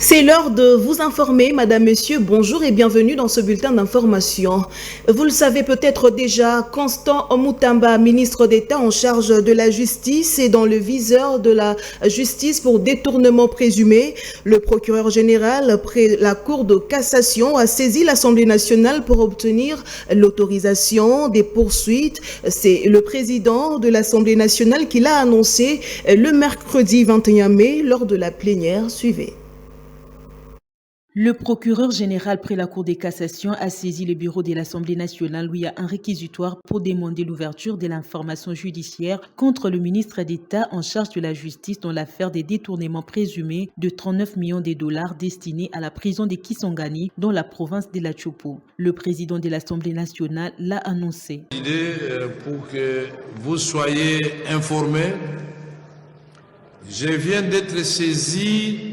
C'est l'heure de vous informer, Madame, Monsieur, bonjour et bienvenue dans ce bulletin d'information. Vous le savez peut-être déjà, Constant Mutamba, ministre d'État en charge de la justice, est dans le viseur de la justice pour détournement présumé. Le procureur général, près la Cour de cassation, a saisi l'Assemblée nationale pour obtenir l'autorisation des poursuites. C'est le président de l'Assemblée nationale qui l'a annoncé le mercredi 21 mai lors de la plénière. Suivez. Le procureur général près la Cour de cassation a saisi le bureau de l'Assemblée nationale où il y a un réquisitoire pour demander l'ouverture de l'information judiciaire contre le ministre d'État en charge de la justice dans l'affaire des détournements présumés de 39 millions de dollars destinés à la prison de Kisangani dans la province de la Chopo. Le président de l'Assemblée nationale l'a annoncé. Pour que vous soyez informés, je viens d'être saisi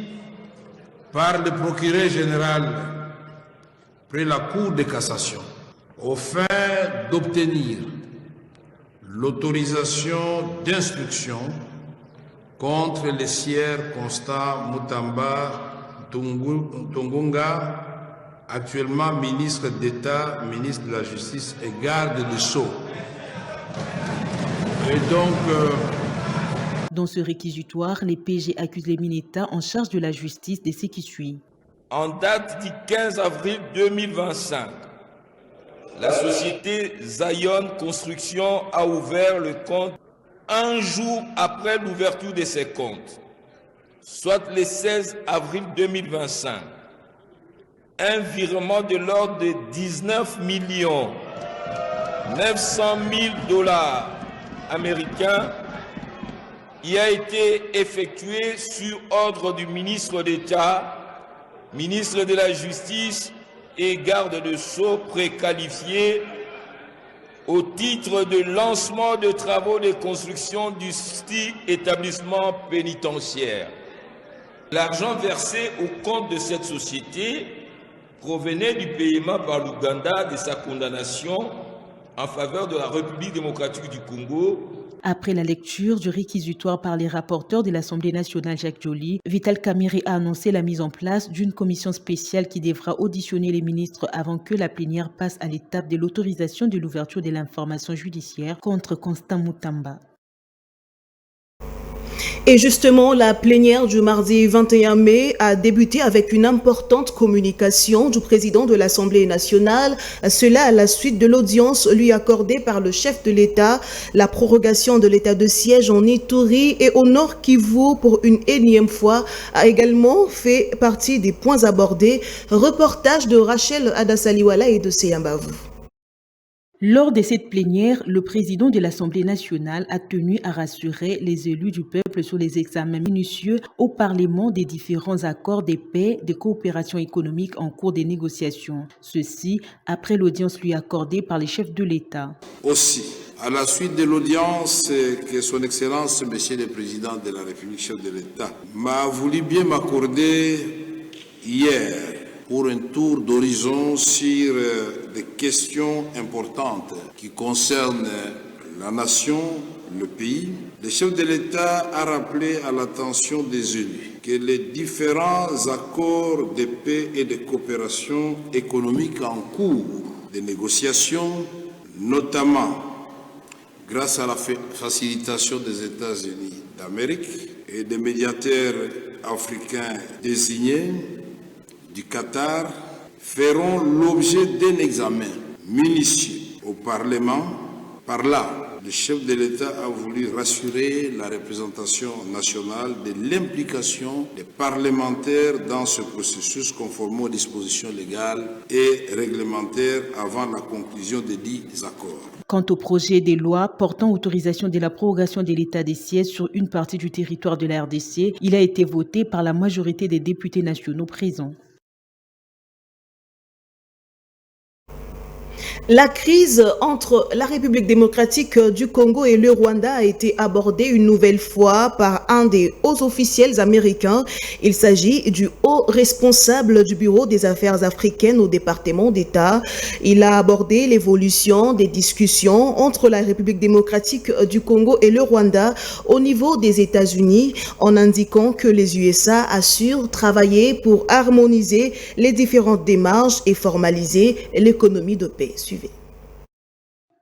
par le procureur général près la Cour de cassation au fin d'obtenir l'autorisation d'instruction contre le sieur Constant Mutamba Tungunga, actuellement ministre d'État, ministre de la Justice et garde des Sceaux. Et donc, dans ce réquisitoire, les PG accusent les militaires en charge de la justice de ce qui suit. En date du 15 avril 2025, la société Zion Construction a ouvert le compte un jour après l'ouverture de ses comptes, soit le 16 avril 2025. Un virement de l'ordre de 19 900 000 dollars américains y a été effectué sur ordre du ministre d'État, ministre de la Justice et garde de Sceaux préqualifiés au titre de lancement de travaux de construction du établissement pénitentiaire. L'argent versé au compte de cette société provenait du paiement par l'Ouganda de sa condamnation en faveur de la République démocratique du Congo. Après la lecture du réquisitoire par les rapporteurs de l'Assemblée nationale Jacques Joly, Vital Kamerhe a annoncé la mise en place d'une commission spéciale qui devra auditionner les ministres avant que la plénière passe à l'étape de l'autorisation de l'ouverture de l'information judiciaire contre Constant Mutamba. Et justement, la plénière du mardi 21 mai a débuté avec une importante communication du président de l'Assemblée nationale. Cela à la suite de l'audience lui accordée par le chef de l'État. La prorogation de l'état de siège en Ituri et au Nord Kivu pour une énième fois a également fait partie des points abordés. Reportage de Rachel Adasaliwala et de Seyambavu. Lors de cette plénière, le président de l'Assemblée nationale a tenu à rassurer les élus du peuple sur les examens minutieux au Parlement des différents accords de paix, de coopération économique en cours des négociations. Ceci après l'audience lui accordée par les chefs de l'État. Aussi, à la suite de l'audience que son Excellence, Monsieur le Président de la République, chef de l'État, m'a voulu bien m'accorder hier pour un tour d'horizon sur des questions importantes qui concernent la nation, le pays. Le chef de l'État a rappelé à l'attention des élus que les différents accords de paix et de coopération économique en cours de négociation, notamment grâce à la facilitation des États-Unis d'Amérique et des médiateurs africains désignés, du Qatar, feront l'objet d'un examen minutieux au Parlement. Par là, le chef de l'État a voulu rassurer la représentation nationale de l'implication des parlementaires dans ce processus conformément aux dispositions légales et réglementaires avant la conclusion des dits accords. Quant au projet de loi portant autorisation de la prorogation de l'état des sièges sur une partie du territoire de la RDC, il a été voté par la majorité des députés nationaux présents. La crise entre la République démocratique du Congo et le Rwanda a été abordée une nouvelle fois par un des hauts officiels américains. Il s'agit du haut responsable du Bureau des Affaires africaines au département d'État. Il a abordé l'évolution des discussions entre la République démocratique du Congo et le Rwanda au niveau des États-Unis en indiquant que les USA assurent travailler pour harmoniser les différentes démarches et formaliser l'économie de paix. Suivez.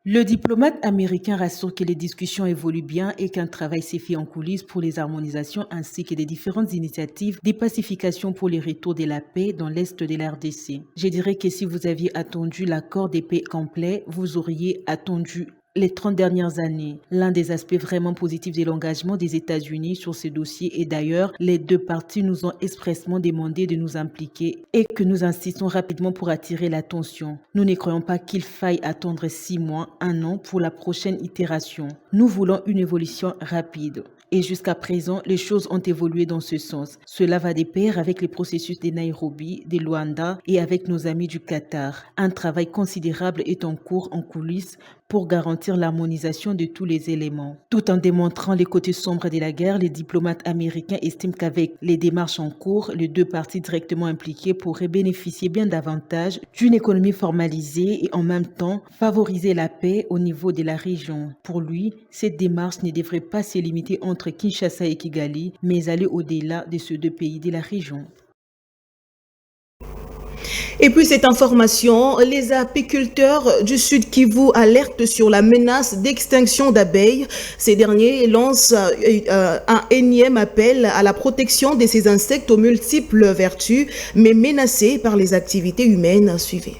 Le diplomate américain rassure que les discussions évoluent bien et qu'un travail s'est fait en coulisses pour les harmonisations ainsi que des différentes initiatives des pacifications pour le retour de la paix dans l'est de la RDC. Je dirais que si vous aviez attendu l'accord de paix complet, vous auriez attendu les 30 dernières années. L'un des aspects vraiment positifs de l'engagement des États-Unis sur ce dossier est d'ailleurs, les deux parties nous ont expressément demandé de nous impliquer et que nous insistons rapidement pour attirer l'attention. Nous ne croyons pas qu'il faille attendre 6 mois, 1 an pour la prochaine itération. Nous voulons une évolution rapide. Et jusqu'à présent, les choses ont évolué dans ce sens. Cela va de pair avec les processus de Nairobi, de Luanda et avec nos amis du Qatar. Un travail considérable est en cours en coulisses pour garantir l'harmonisation de tous les éléments. Tout en démontrant les côtés sombres de la guerre, les diplomates américains estiment qu'avec les démarches en cours, les deux parties directement impliquées pourraient bénéficier bien davantage d'une économie formalisée et en même temps favoriser la paix au niveau de la région. Pour lui, cette démarche ne devrait pas se limiter entre Kinshasa et Kigali, mais aller au-delà de ces deux pays de la région. Et puis cette information, les apiculteurs du Sud Kivu alertent sur la menace d'extinction d'abeilles. Ces derniers lancent un énième appel à la protection de ces insectes aux multiples vertus, mais menacés par les activités humaines. Suivez.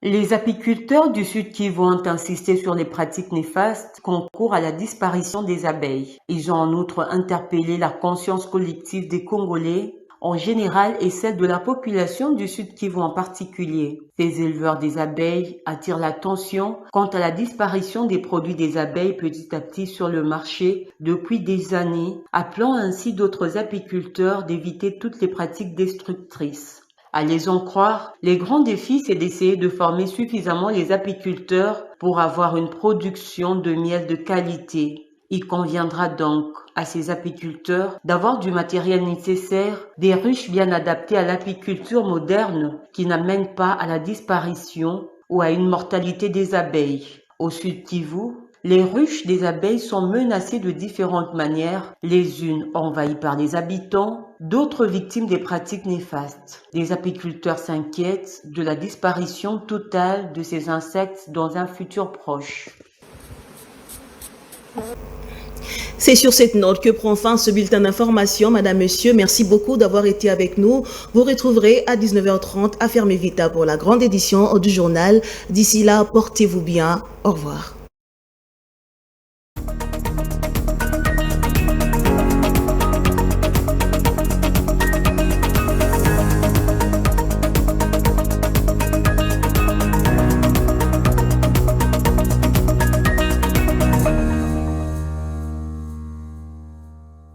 Les apiculteurs du Sud Kivu ont insisté sur les pratiques néfastes concourent à la disparition des abeilles. Ils ont en outre interpellé la conscience collective des Congolais en général et celle de la population du Sud Kivu en particulier. Ces éleveurs des abeilles attirent l'attention quant à la disparition des produits des abeilles petit à petit sur le marché depuis des années, appelant ainsi d'autres apiculteurs d'éviter toutes les pratiques destructrices. À les en croire, les grands défis, c'est d'essayer de former suffisamment les apiculteurs pour avoir une production de miel de qualité. Il conviendra donc à ces apiculteurs d'avoir du matériel nécessaire, des ruches bien adaptées à l'apiculture moderne qui n'amènent pas à la disparition ou à une mortalité des abeilles. Au Sud Kivu, les ruches des abeilles sont menacées de différentes manières, les unes envahies par les habitants, d'autres victimes des pratiques néfastes. Les apiculteurs s'inquiètent de la disparition totale de ces insectes dans un futur proche. C'est sur cette note que prend fin ce bulletin d'information. Madame, Monsieur, merci beaucoup d'avoir été avec nous. Vous retrouverez à 19h30 à Fermé Vita pour la grande édition du journal. D'ici là, portez-vous bien. Au revoir.